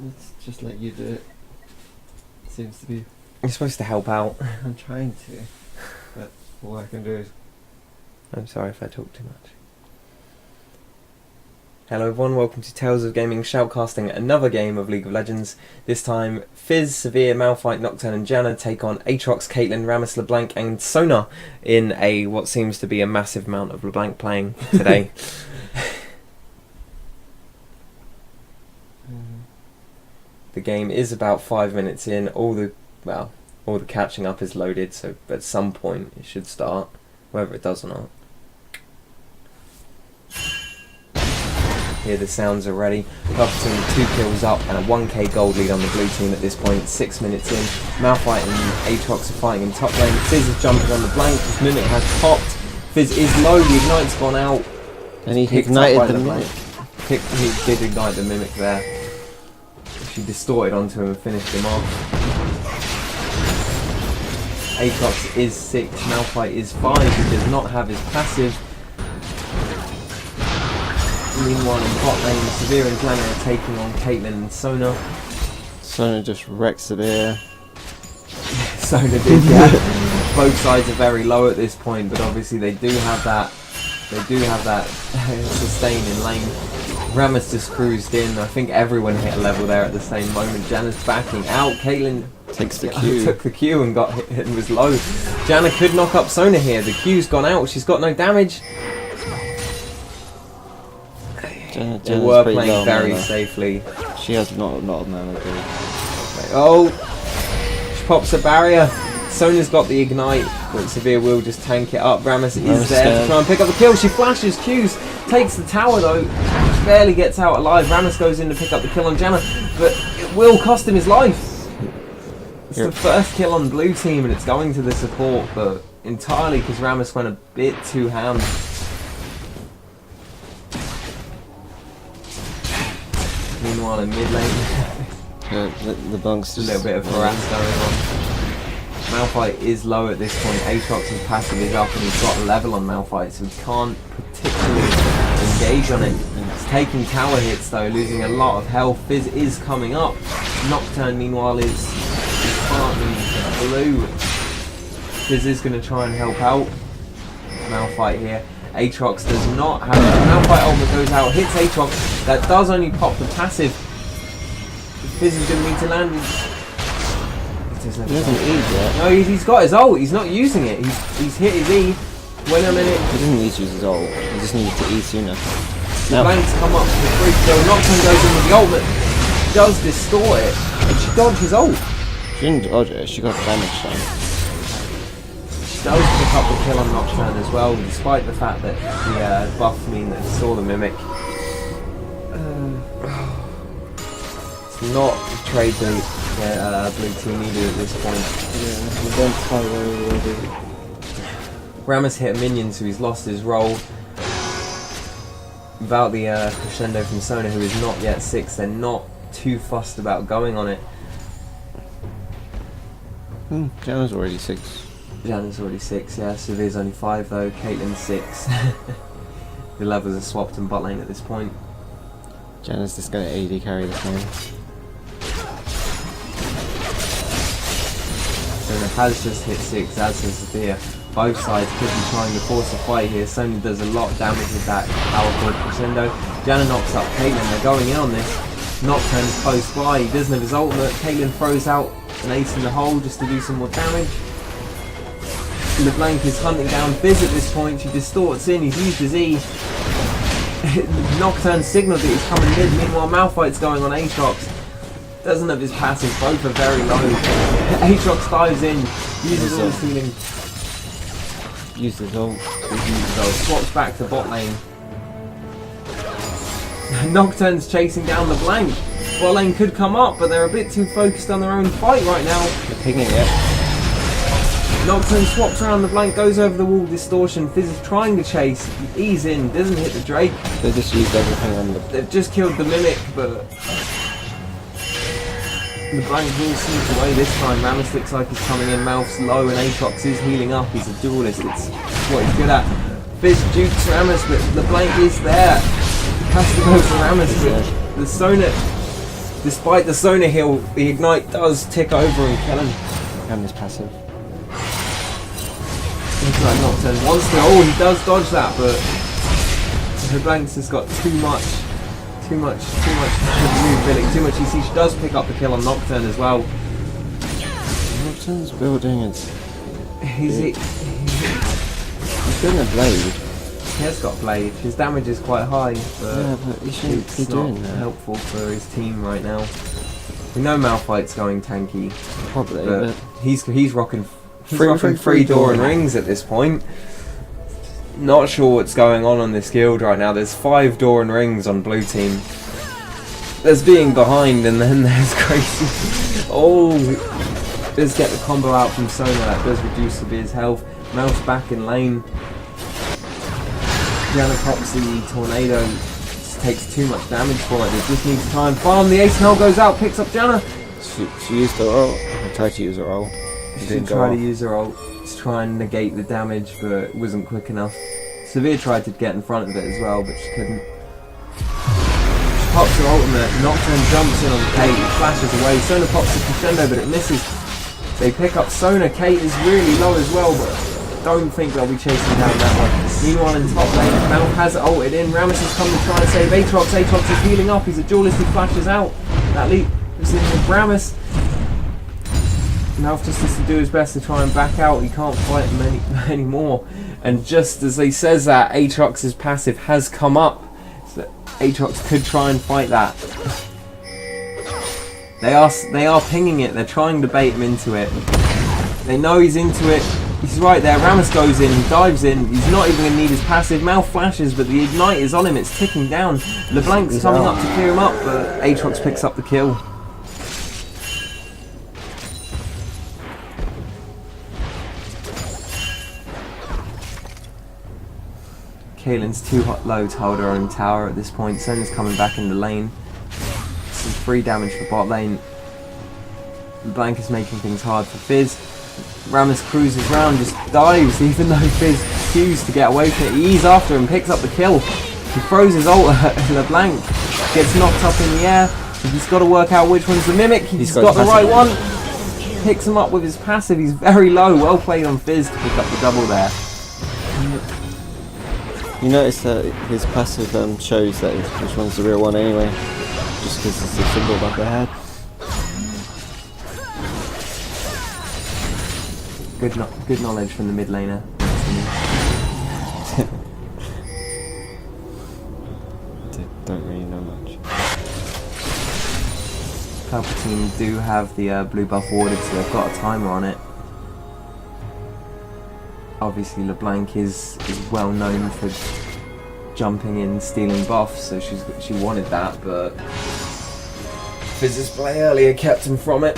Let's just let you do it. Seems to be. You're supposed to help out. I'm trying to, but all I can do is. I'm sorry if I talk too much. Hello everyone, welcome to Talezgaming Shoutcasting another game of League of Legends. This time, Fizz, Severe, Malphite, Nocturne and Janna take on Aatrox, Caitlyn, Rammus, LeBlanc and Sona in a what seems to be a massive amount of LeBlanc playing today. The game is about 5 minutes in. All the catching up is loaded, so at some point it should start, whether it does or not. Here the sounds are ready. Purple team 2 kills up and a 1k gold lead on the blue team at this point. 6 minutes in. Malphite and Aatrox are fighting in top lane. Fizz is jumping on the blank. His mimic has popped. Fizz is low. The ignite's gone out. And he ignited the mimic. He did ignite the mimic there. She distorted onto him and finished him off. Aatrox is 6. Malphite is 5. He does not have his passive. Meanwhile, in bot lane, Severe and Janna are taking on Caitlyn and Sona. Sona just wrecked Severe. Sona did, yeah. Both sides are very low at this point, but obviously they do have that. Sustain in lane. Rammus just cruised in. I think everyone hit a level there at the same moment. Janna's backing out. Caitlyn takes the Q. Took the Q and got hit and was low. Janna could knock up Sona here. The Q's gone out. She's got no damage. They were playing very safely. She has not a mana. Oh, she pops a barrier. Sona's got the ignite, but Severe will just tank it up. Rammus is there to try and pick up the kill. She flashes Q's, takes the tower though, barely gets out alive. Rammus goes in to pick up the kill on Janna, but it will cost him his life. It's the first kill on blue team and it's going to the support, but entirely because Rammus went a bit too ham. Meanwhile in mid lane, the bunks a little bit of harass going on. Malphite is low at this point. Aatrox's passive is up and he's got a level on Malphite, so he can't particularly engage on it. He's taking tower hits though, losing a lot of health. Fizz is coming up. Nocturne meanwhile is partly blue. Fizz is going to try and help out Malphite here. Aatrox does not have it. Malphite ultimate goes out, hits Aatrox. That does only pop the passive. Fizz is going to need to land. He hasn't E'd yet. No, he's got his ult. He's not using it. He's hit his E. Wait a minute. He doesn't need to use his ult. He just needed to E sooner. The blanks come up for free kill. Nocturne goes in with the ultimate. Does distort it. And she dodged his ult. She didn't dodge it. She got damage done. Does pick up the kill on Nocturne as well, despite the fact that the buff mean that he saw the mimic. It's not the trade that blue team needed at this point. Yeah, we don't fight already. Rammus hit a minion, so he's lost his role. Without the crescendo from Sona, who is not yet 6, they're not too fussed about going on it. Janna's already 6. Janna's already 6, yeah. Severe's only 5 though. Caitlyn's 6. The levels are swapped in bot lane at this point. Janna's just going to AD carry this game. Sona has just hit 6, as has Severe. Both sides could be trying to force a fight here. Sona does a lot of damage with that powerful crescendo. Janna knocks up Caitlyn. They're going in on this. Nocturne's close by. He doesn't have his ultimate. Caitlyn throws out an ace in the hole just to do some more damage. LeBlanc is hunting down Fizz at this point. She distorts in. He's used his E. Nocturne signaled that he's coming mid. Meanwhile, Malphite's going on Aatrox. Doesn't have his passive. Both are very low. Aatrox dives in. Uses all the ceiling. Use his ult. Swaps back to bot lane. Nocturne's chasing down LeBlanc. Bot lane could come up, but they're a bit too focused on their own fight right now. They're picking it. Nocturne swaps around LeBlanc, goes over the wall, distortion. Fizz is trying to chase. Ease in, doesn't hit the Drake. They just used everything on the. They've just killed the mimic, but LeBlanc will sneak away this time. Rammus looks like he's coming in. Mouth's low, and Aatrox is healing up. He's a duelist. It's what he's good at. Fizz dukes Rammus, but LeBlanc is there. Has to go for Rammus, but the Sona Despite the Sona heal, the Ignite does tick over and kill him. And his passive. Ignite Nocturne wants to. Oh, he does dodge that, but LeBlanc's has got too much movability, too much EC. She does pick up the kill on Nocturne as well. Nocturne's building its... He's doing a blade. He has got blade. His damage is quite high, but, Yeah, but he shouldn't be it's doing not that. helpful for his team right now. We know Malphite's going tanky, Probably, but but... he's rocking Free three door and door. rings at this point. Not sure what's going on this guild right now. There's 5 door and rings on blue team. There's being behind, and then there's crazy. Oh, does get the combo out from Sona. That does reduce Severe's health. Mouse back in lane. Diana pops the tornado. Just takes too much damage for it. It just needs time. Farm. The Ace Hell goes out. Picks up Diana. She used her ult. I tried to use her ult. She Didn't go tried to off. use her ult to try and negate the damage, but it wasn't quick enough. Severe tried to get in front of it as well, but she couldn't. She pops her ultimate, Nocturne jumps in on Kate, it flashes away. Sona pops the crescendo, but it misses. They pick up Sona. Kate is really low as well, but don't think they'll be chasing down that one. Meanwhile, in top lane, Malf has ulted in. Rammus has come to try and save Aatrox. Aatrox is healing up. He's a duelist. He flashes out. That leap is in with Rammus. Malf just has to do his best to try and back out. He can't fight him anymore. And just as he says that, Aatrox's passive has come up. So Aatrox could try and fight that. They are pinging it. They're trying to bait him into it. They know he's into it. He's right there. Rammus goes in. He dives in. He's not even going to need his passive. Malf flashes, but the Ignite is on him. It's ticking down. LeBlanc's coming up to clear him up, but Aatrox picks up the kill. Kaylin's too low to hold her own tower at this point. Sona's coming back in the lane. Some free damage for bot lane. Blank is making things hard for Fizz. Rammus cruises round, just dives, even though Fizz refused to get away from it. He's after him, picks up the kill. He throws his ult at LeBlanc. Gets knocked up in the air. He's got to work out which one's the Mimic. He's got the right one. Picks him up with his passive. He's very low. Well played on Fizz to pick up the double there. You notice that his passive shows that which one's the real one anyway, just because it's the symbol above the head. Good knowledge from the mid laner. Don't really know much. Palpatine do have the blue buff warded, so they've got a timer on it. Obviously LeBlanc is well known for jumping in, stealing buffs, so she wanted that, but Fizz's play earlier kept him from it.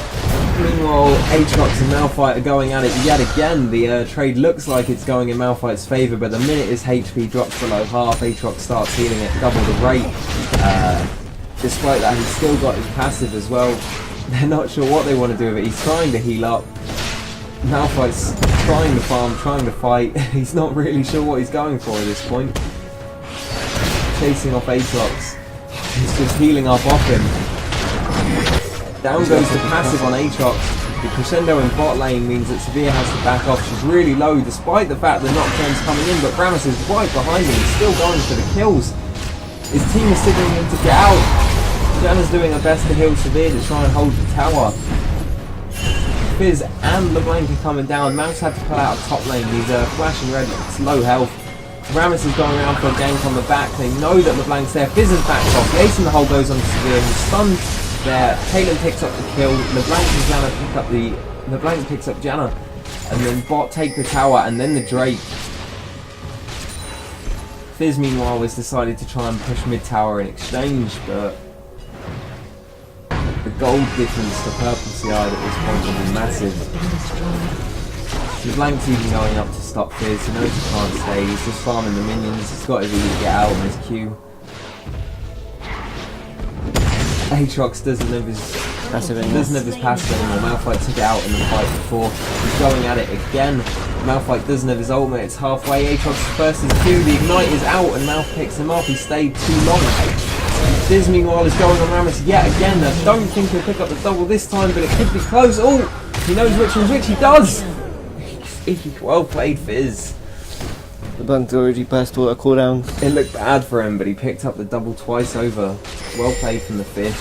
Meanwhile, Aatrox and Malphite are going at it yet again. The trade looks like it's going in Malphite's favour, but the minute his HP drops below half, Aatrox starts healing at double the rate. Despite that, he's still got his passive as well. They're not sure what they want to do with it. He's trying to heal up. Malphite's trying to farm, trying to fight. He's not really sure what he's going for at this point. Chasing off Aatrox. He's just healing up off him. Down goes the passive on Aatrox. The crescendo in bot lane means that Severe has to back off. She's really low despite the fact that Nocturne's coming in, but Rammus is right behind him. He's still going for the kills. His team is signaling him to get out. Janna's doing her best to heal Severe to try and hold the tower. Fizz and LeBlanc are coming down. Mouse had to pull out a top lane. He's flashing red. It's low health. Rammus is going around for a gank on the back. They know that LeBlanc's there. Fizz is backed off. The ace in the hole goes on to Severe. He's stunned there. Caitlyn picks up the kill. LeBlanc and Janna pick up the... LeBlanc picks up Janna. And then bot take the tower and then the Drake. Fizz meanwhile has decided to try and push mid tower in exchange, but the gold difference to purple CI at this point will be massive. LeBlanc's even going up to stop Fizz. He knows he can't stay. He's just farming the minions. He's got his E to get out on his Q. Aatrox doesn't have his passive anymore. Malphite took it out in the fight before. He's going at it again. Malphite doesn't have his ultimate. It's halfway. Aatrox first his Q. The Ignite is out and Malphite picks him up. He stayed too long. Fizz meanwhile is going on Ramus yet again. I don't think he'll pick up the double this time, but it could be close. Oh, he knows which one's which. He does. Well played, Fizz. The Blunk's already burst all the cooldowns. It looked bad for him, but he picked up the double twice over. Well played from the fish.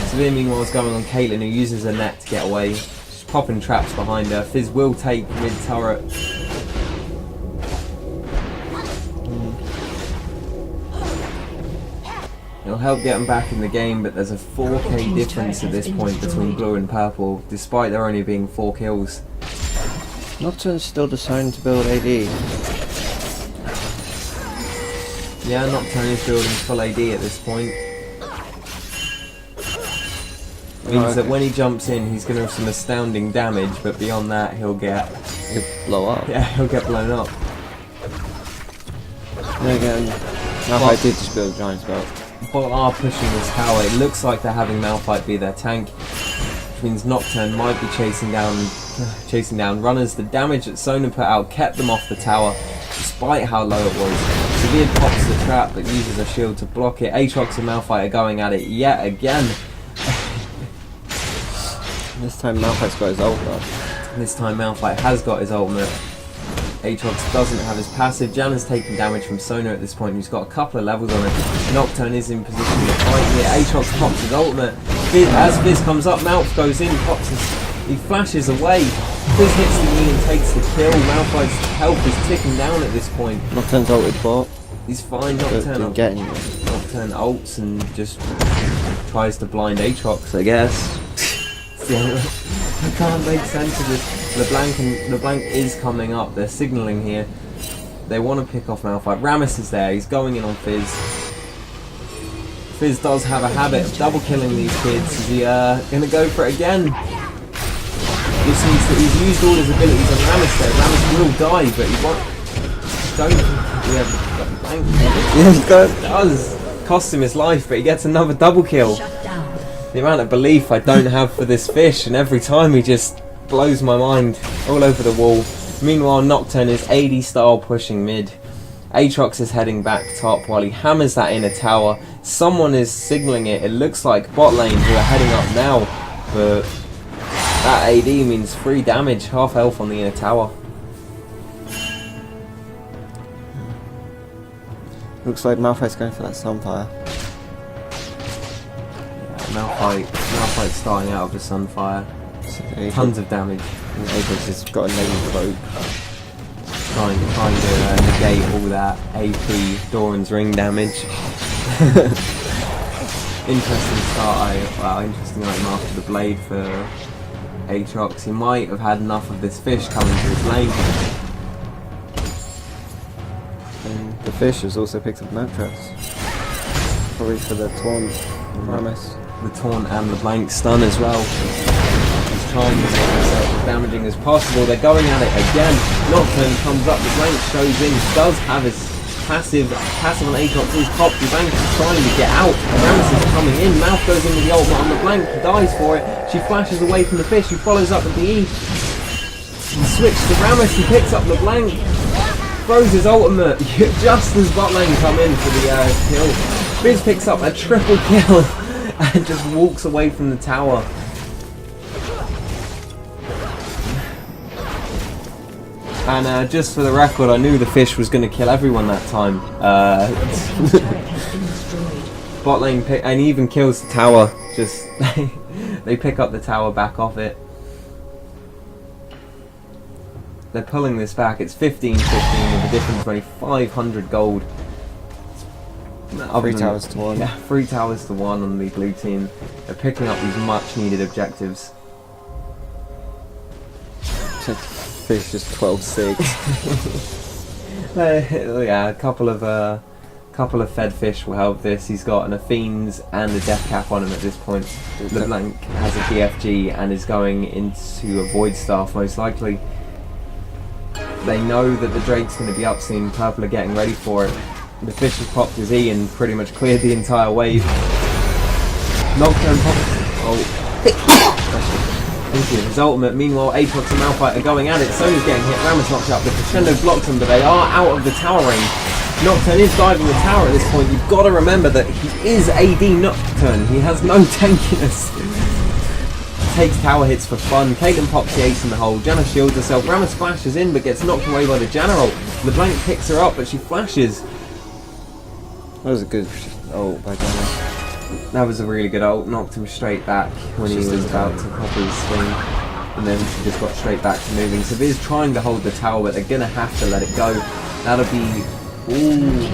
Severe meanwhile is going on Caitlyn, who uses a net to get away. She's popping traps behind her. Fizz will take mid turret. It'll help get them back in the game, but there's a 4k difference at this point between blue and purple, despite there only being 4 kills. Nocturne's still deciding to build AD. Yeah, Nocturne is building full AD at this point. Means that when he jumps in, he's going to have some astounding damage, but beyond that, he'll blow up. Yeah, he'll get blown up. And again, Malphite did just build a Giant's Belt. Bot are pushing this tower. It looks like they're having Malphite be their tank, which means Nocturne might be chasing down runners. The damage that Sona put out kept them off the tower, despite how low it was. Severe pops the trap, but uses a shield to block it. Aatrox and Malphite are going at it yet again. This time Malphite's got his ult though. This time Malphite has got his ultimate. Aatrox doesn't have his passive. Janna's taking damage from Sona at this point, who's got a couple of levels on it. Nocturne is in position to fight here. Aatrox pops his ultimate. As Fizz comes up, Malph goes in, he flashes away. Fizz hits the knee and takes the kill. Malphite's health is ticking down at this point. Nocturne's ulted bot. He's fine. Didn't get anywhere. Nocturne ults and just tries to blind Aatrox, I guess. I can't make sense of this. LeBlanc is coming up. They're signalling here. They want to pick off Malphite. Ramus is there. He's going in on Fizz. Fizz does have a habit of double killing these kids. Is he going to go for it again? This means that he's used all his abilities on Ramus there. Ramus will die, but he won't. Don't. Yeah, LeBlanc. Yeah, he does. Cost him his life, but he gets another double kill. The amount of belief I don't have for this fish, and every time he just blows my mind all over the wall. Meanwhile, Nocturne is AD style pushing mid. Aatrox is heading back top while he hammers that inner tower. Someone is signalling it. It looks like bot lane who are heading up now, but that AD means free damage, half health on the inner tower. Looks like Malphite's going for that Sunfire. Malphite's starting out with a Sunfire. Tons of damage. And Aatrox has got a name cloak. Trying to negate all that AP Doran's ring damage. Interesting start. Interesting item after the blade for Aatrox. He might have had enough of this fish coming to his lane. And the fish has also picked up map traps. Probably for the taunt and Ramus. The taunt and the blank stun as well. He's trying to make himself as damaging as possible. They're going at it again. Nocturne comes up, the blank shows in, does have his passive on Aatrox is popped. The blank is trying to get out. Ramus is coming in. Mouth goes in with the ult, but on the blank dies for it. She flashes away from the fish, who follows up with the E. He switches to Ramus, he picks up the blank. Throws his ultimate just as bot lane come in for the kill. Fizz picks up a triple kill and just walks away from the tower. And just for the record, I knew the fish was going to kill everyone that time. Bot lane and he even kills the tower. Just they pick up the tower back off it. They're pulling this back. It's 15-15 with a difference of only 500 gold. 3 towers to 1. Yeah, 3 towers to 1 on the blue team. They're picking up these much needed objectives. Fish just 12-6. Yeah, a couple of fed fish will help this. He's got an Athene's and a death cap on him at this point. LeBlanc has a BFG and is going into a void staff most likely. They know that the Drake's going to be up soon. Purple are getting ready for it. The fish has popped his E and pretty much cleared the entire wave. Nocturne pops. Oh. thinking of his ultimate. Meanwhile, Aatrox and Malphite are going at it. Sona's getting hit. Rammus knocked out. The Crescendo blocked him, but they are out of the tower range. Nocturne is diving the tower at this point. You've got to remember that he is AD Nocturne. He has no tankiness. Takes tower hits for fun. Caitlyn pops the ace in the hole. Janna shields herself. Rammus flashes in, but gets knocked away by the Janna ult. LeBlanc picks her up, but she flashes. That was a good ult by Janna. That was a really good ult. Knocked him straight back when he was about to pop his swing. And then she just got straight back to moving. Severe's trying to hold the tower, but they're going to have to let it go. That'll be... Ooh.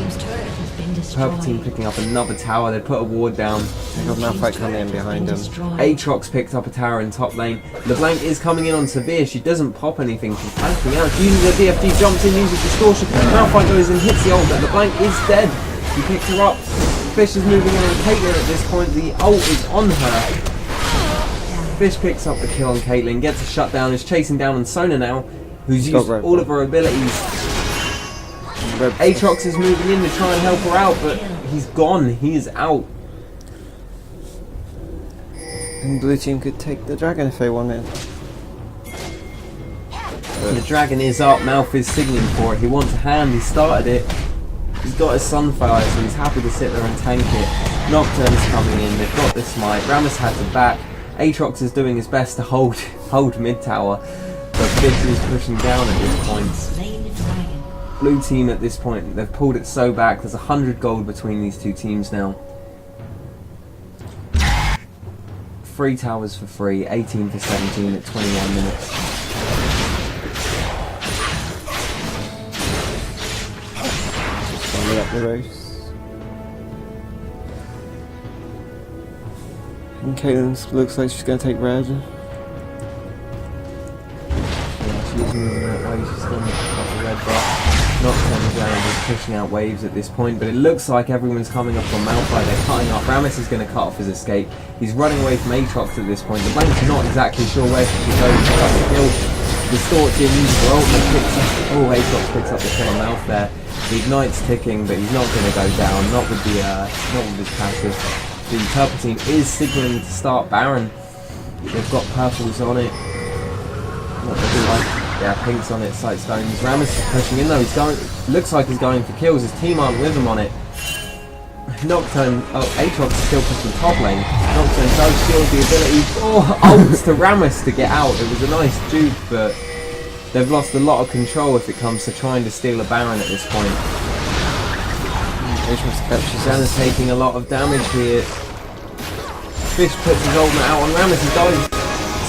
Purple team picking up another tower. They put a ward down. They got Malphite coming in behind him. Aatrox picked up a tower in top lane. LeBlanc is coming in on Severe. She doesn't pop anything. She's panicking out. She uses her DFG, jumps in, uses distortion. Malphite goes and hits the ult, but LeBlanc is dead. He picks her up. Fish is moving in on Caitlyn at this point. The ult is on her. Fish picks up the kill on Caitlyn, gets a shutdown, is chasing down on Sona now, who's used all of her abilities. Aatrox is moving in to try and help her out, but he's gone. He is out. And blue team could take the dragon if they wanted. The dragon is up. Malf is signaling for it. He wants a hand. He started it. He's got his Sunfire, so he's happy to sit there and tank it. Nocturne is coming in. They've got the smite. Rammus has the back. Aatrox is doing his best to hold mid tower, but Fish is pushing down at this point. Blue team at this point, they've pulled it so back. There's 100 gold between these two teams now. 3 towers for free, 18 for 17 at 21 minutes. Up the race. And Caitlyn looks like she's going to take red. Yeah, she's moving that way. She's going to pick up the red buff. Nocturne is pushing out waves at this point, but it looks like everyone's coming up on Malphite. They're cutting up. Rammus is going to cut off his escape. He's running away from Aatrox at this point. The Blank's not exactly sure where she should go to pick up the kill. Distorts in, uses her ultimate, picks up. Oh, Aatrox picks up the kill on Malf there. The Ignite's ticking, but he's not going to go down. Not with his passive. The purple team is signaling to start Baron. They've got purples on it. What they do like? Yeah, pinks on it, sight stones. Rammus is pushing in though. He's going. Looks like he's going for kills. His team aren't with him on it. Nocturne. Oh, Aatrox is still pushing top lane. Nocturne does shield the ability. Oh, ults to Rammus to get out. It was a nice juke, but they've lost a lot of control if it comes to trying to steal a Baron at this point. Janna's taking a lot of damage here. Fish puts his ultimate out on Rammus. He dies.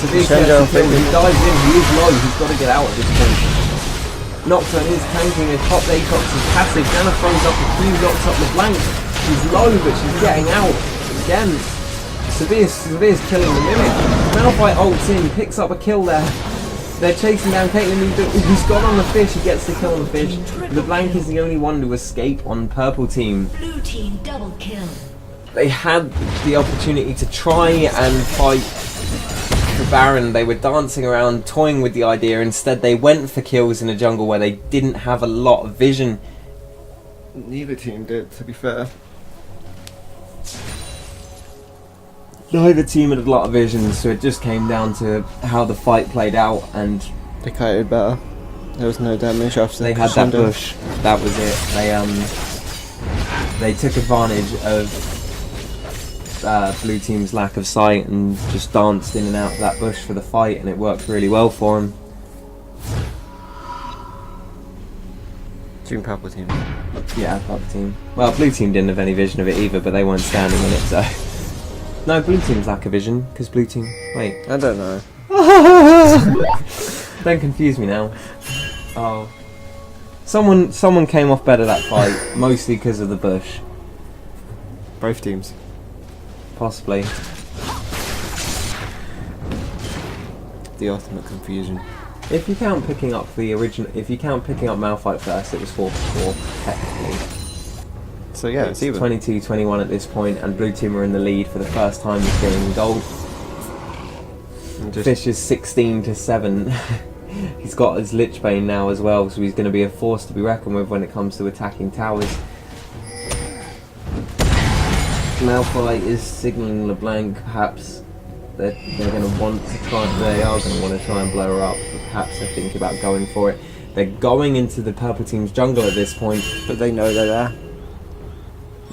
Severe gets the kill. He dives in. He is low. He's got to get out at this point. Nocturne is tanking a top Aatrox's passive. Janna throws up a few, knocks up LeBlanc. She's low, but she's getting out. Again, Severe's killing the Mimic. Malphite ults in, picks up a kill there. They're chasing down Caitlyn, who's gone on the Fish. He gets the kill on the Fish. LeBlanc is the only one to escape on purple team. Blue team double kill. They had the opportunity to try and fight for Baron. They were dancing around, toying with the idea. Instead, they went for kills in a jungle where they didn't have a lot of vision. Neither team did, to be fair. Neither team had a lot of vision, so it just came down to how the fight played out, and they kited better. There was no damage after they had that bush. That was it. They took advantage of blue team's lack of sight and just danced in and out of that bush for the fight, and it worked really well for them. Team purple team. Yeah, purple team. Well, blue team didn't have any vision of it either, but they weren't standing in it, so. No, blue team's lack of vision, because blue team... Wait. I don't know. Don't confuse me now. Oh. Someone came off better that fight, mostly because of the bush. Both teams. Possibly. The ultimate confusion. If you count picking up Malphite first, it was 4-4, technically. So yeah, it's even. 22-21 at this point, and blue team are in the lead for the first time this game in gold. Fish is 16-7. He's got his Lich Bane now as well, so he's going to be a force to be reckoned with when it comes to attacking towers. Malphite is signalling LeBlanc, perhaps they're going to want to try. They are going to want to try and blow her up. But perhaps they're thinking about going for it. They're going into the purple team's jungle at this point, but they know they're there.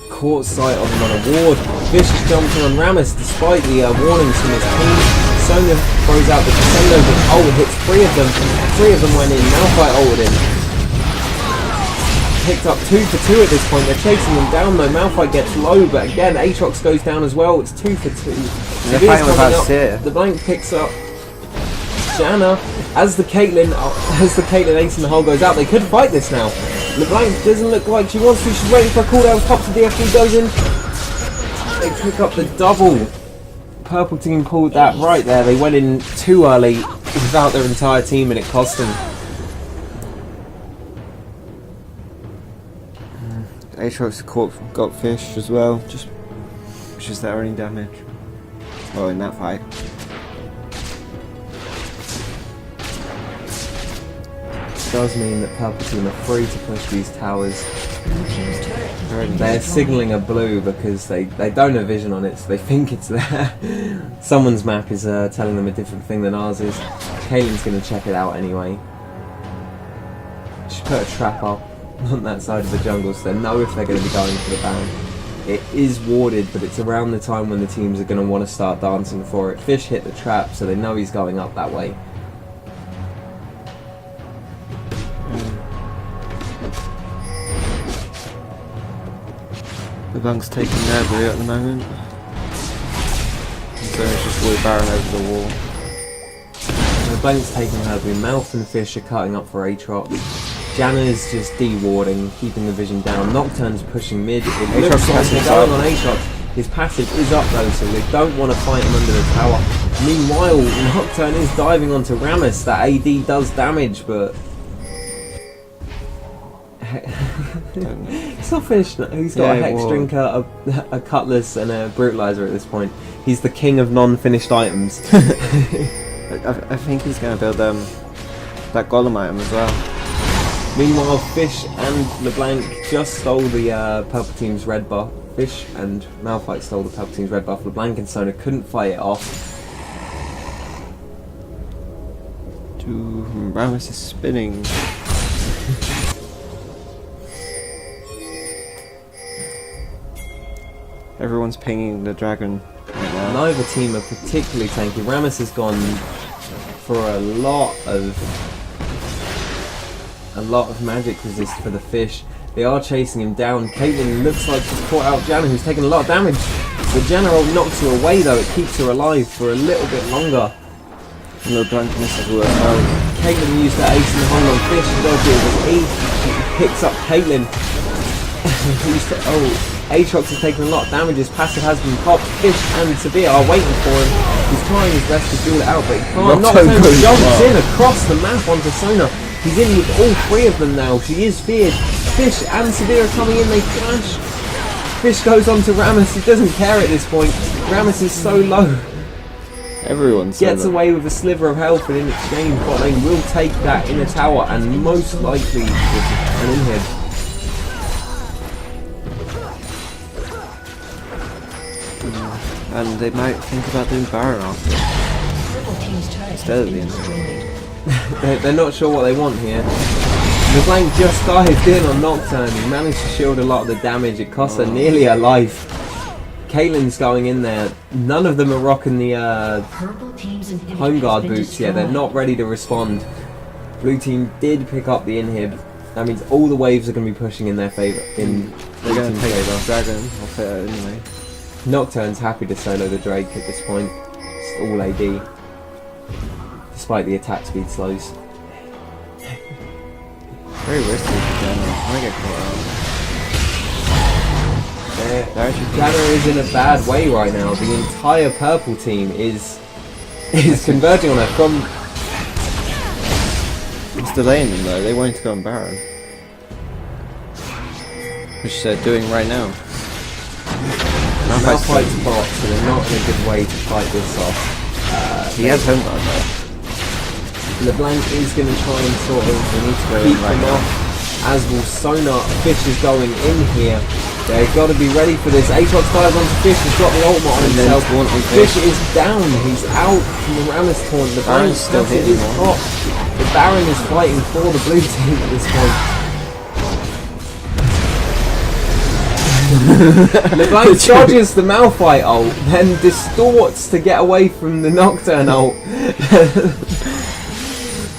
Caught sight of them on a ward. Vicious jumping on Rammus despite the warnings from his team. Sona throws out the Crescendo, but hits 3 of them. 3 of them went in. Malphite ulted in. Picked up 2 for 2 at this point. They're chasing them down though. Malphite gets low, but again Aatrox goes down as well. It's 2 for 2. They're fighting without Seer. The blank picks up Janna as the Caitlyn ace in the hole goes out. They could fight this now. LeBlanc doesn't look like she wants to. She's waiting for a cooldown. Pops the DFB goes in. They pick up the double. Purple team pulled that right there. They went in too early without their entire team, and it cost them. Aatrox got fish as well, which is their only damage. Well, in that fight. Does mean that purple team are free to push these towers. They're signalling a blue because they don't have vision on it, so they think it's there. Someone's map is telling them a different thing than ours is. Caitlyn's going to check it out anyway. She put a trap up on that side of the jungle, so they know if they're going to be going for the ban. It is warded, but it's around the time when the teams are going to want to start dancing for it. Fish hit the trap, so they know he's going up that way. LeBlanc's taking their blue at the moment. So it's just Wood Baron over the wall. LeBlanc's taking her blue. Mouth and Fish are cutting up for Aatrox. Janna's just de-warding, keeping the vision down. Nocturne's pushing mid. It looks like they're going on Aatrox. His passive is up though, so they don't want to fight him under the tower. Meanwhile, Nocturne is diving onto Rammus. That AD does damage, but it's not finished. He's got a Hex Drinker, a Cutlass, and a Brutalizer at this point. He's the king of non-finished items. I think he's going to build that Golem item as well. Meanwhile, Fish and LeBlanc just stole the purple team's red buff. Fish and Malphite stole the purple team's red buff. LeBlanc and Sona couldn't fight it off. Rammus is spinning. Everyone's pinging the dragon right now. Neither team are particularly tanky. Rammus has gone for a lot of magic resist for the Fish. They are chasing him down. Caitlyn looks like she's caught out Janna, who's taken a lot of damage. The Janna ult knocks her away though. It keeps her alive for a little bit longer. And LeBlanc misses work out. Caitlyn used that ace in the hole on Fish. She dodges with E. She picks up Caitlyn. Aatrox has taken a lot of damage. His passive has been popped. Fish and Sabir are waiting for him. He's trying his best to duel it out, but he can't. Nocturne jumps in across the map onto Sona. He's in with all 3 of them now. She is feared. Fish and Sabir are coming in. They flash. Fish goes on to Rammus. He doesn't care at this point. Rammus is so low. Everyone gets away with a sliver of health, and in exchange, bot lane will take that inner tower and most likely an inhib. And they might think about doing Baron after instead of the inhib. They're not sure what they want here. LeBlanc just dived in on Nocturne. He managed to shield a lot of the damage. It cost her nearly her life. Caitlyn's going in there. None of them are rocking the home guard boots yet. They're not ready to respond. Blue team did pick up the inhib. That means all the waves are going to be pushing in their favour. They're going to take the dragon off it anyway. Nocturne's happy to solo the Drake at this point. It's all AD. Despite the attack speed slows. Very risky for Janna. I get caught out. Janna is in a bad way right now. The entire purple team is converging on her from... It's delaying them though. They wanted to go on Baron. Which they're doing right now. Malphite's bot, so they're not in a good way to fight this off. He has home guard though. LeBlanc is going to try and sort of keep them off, as will Sona. Fish is going in here. They've got to be ready for this. Aatrox fires onto Fish, he's got the ultimate on And then himself. taunt on Fish Fish. is down, he's out from the Rammus taunt. The Baron's still hitting his him. top. The Baron is fighting for the blue team at this point. LeBlanc dodges the Malphite ult, then distorts to get away from the Nocturne ult.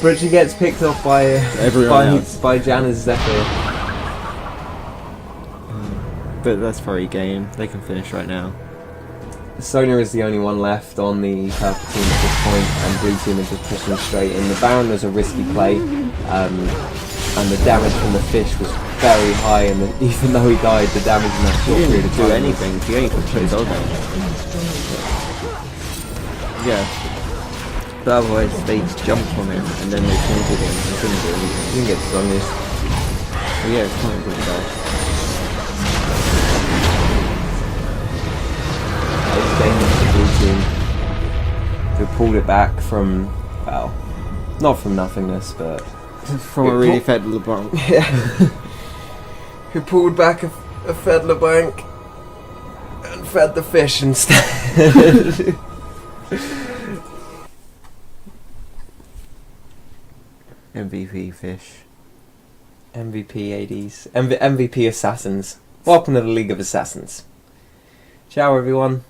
But she gets picked off by Janna's Zephyr. But that's very game. They can finish right now. Sonya is the only one left on the purple team at this point, and blue team are just pushing straight in. The Baron was a risky play, and the damage from the Fish was very high, and even though he died, the damage in that short He period didn't of do time anything. He only put his ult down. Yeah. But otherwise, they jumped on him and then they taunted him. He couldn't do anything. He didn't get strongest. But yeah, it's kind of good though. It's dangerous for the blue team, who pulled it back from, well, not from nothingness, but From a really fed LeBlanc. yeah, who pulled back a fed LeBlanc and fed the Fish instead. MVP Fish. MVP ADs, MVP Assassins. Welcome to the League of Assassins. Ciao everyone.